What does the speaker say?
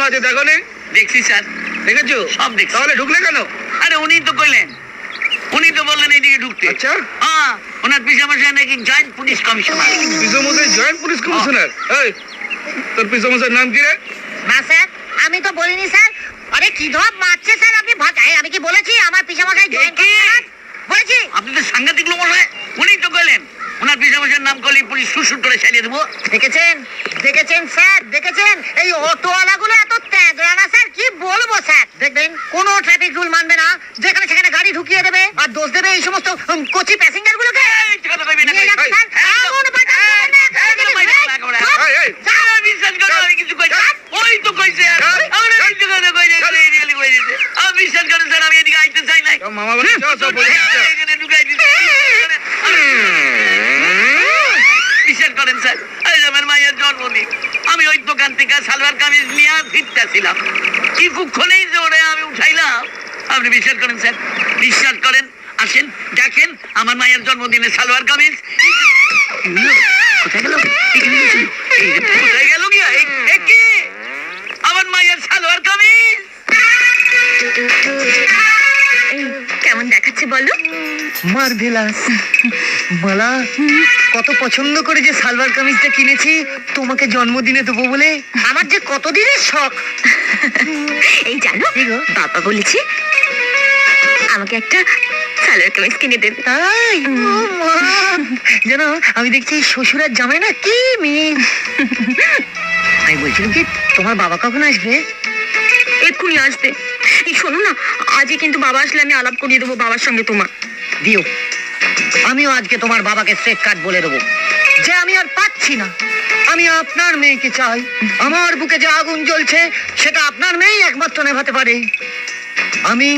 লাগানো আছে, দেখো নি? দেখছি স্যার, দেখেছো? সব দেখছি। তাহলে ঢুকলে কেন? আরে উনি তো কইলেন, উনি তো বললেন এইদিকে ঢুকতে। আচ্ছা, হ্যাঁ, ওনার পিসামশাই নাকি জয়েন্ট পুলিশ কমিশনার। পিসমশাই জয়েন্ট পুলিশ কমিশনার। এই, তোর পিসমশাইয়ের নাম কি রে? না স্যার, আমি তো বলিনি স্যার। আরে কি ধপ মারছে স্যার আপনি ভাষায়। আমি কি বলেছি আমার পিসামশাই জয়েন্ট কি? কমিশনার? বলেছি? আপনি তো সাংঘাতিক লোক মনে হয়। উনি তো কইলেন ওনার পিসামশাইয়ের নাম করলে পুলিশ সুসুর করে চালিয়ে দেবো। দেখেছেন দেখেছেন স্যার, দেখেছেন এই অটোওয়ালাগুলো এত ত্যাগরা না স্যার, কি বলবো স্যার। দেখবেন কোনো ট্রাফিক রুল মানবে না, যেখানে সেখানে গাড়ি ঢুকিয়ে দেবে আর দোষ দেবে এই সমস্ত কোচি প্যাসেঞ্জার গুলোকে। এই, কথা কইবি না, নিয়ে যাচ্ছে স্যার, এমন বাজার করবেন না, এই, এই, বিশ্বাস করো, আমি কিছু কই না। ওই তো কইছে, আমরা কিছু করে কই না, রিয়েলি কই দিতে। আমি বিশ্বাস করেন স্যার, আমি এদিকে আইতে চাই নাই। তোর মামা বাড়ি যাও, সব বলে দিচ্ছে। এখানে ঢুকাই দিতে। বিশ্বাস করেন স্যার, আজ আমার মায়ের জন্মদিন। আমি ওই দোকান থেকে সালোয়ার কামিজ নিয়ে ফিরতেছিলাম, কি কুক্ষণেই যে ওরে আমি উঠাইলাম। আপনি বিশ্বাস করেন স্যার, বিশ্বাস করেন। আসেন দেখেন আমার মায়ের জন্মদিনে সালোয়ার কামিজ। কোথায় গেল? এখানে ছিল। কোথায় গেল গিয়া? এ কি? আমার মায়ের সালোয়ার কামিজ। কেমন দেখাচ্ছে বলো? মার্ভেলাস। মালা কত পছন্দ করে যে সালোয়ার কামিজটা কিনেছি তোমাকে জন্মদিনে দেবো বলে, আমার যে কতদিনের শখ। এই জানো, বাবা বলেছে আমাকে একটা সালোয়ার কামিজ কিনে দেবে। তাই? ও মা, জানো আমি দেখছি শ্বশুর আর জামাই না কি মিল। আমি বলছিলাম কি, তোমার বাবা কখন আসবে? এক্ষুনি আসবে। এই শোনো না, আজই কিন্তু বাবা আসলে আমি আলাপ করিয়ে দেবো বাবার সঙ্গে তোমার। দিও, আমিও আজকে তোমার বাবাকে স্ট্রেট কাট বলে দেবো যে আমি আর পাচ্ছি না, আমি আপনার মেয়েকে চাই। আমার বুকে যে আগুন জ্বলছে সেটা আপনার মেয়েই একমাত্র নেভাতে পারে। আমি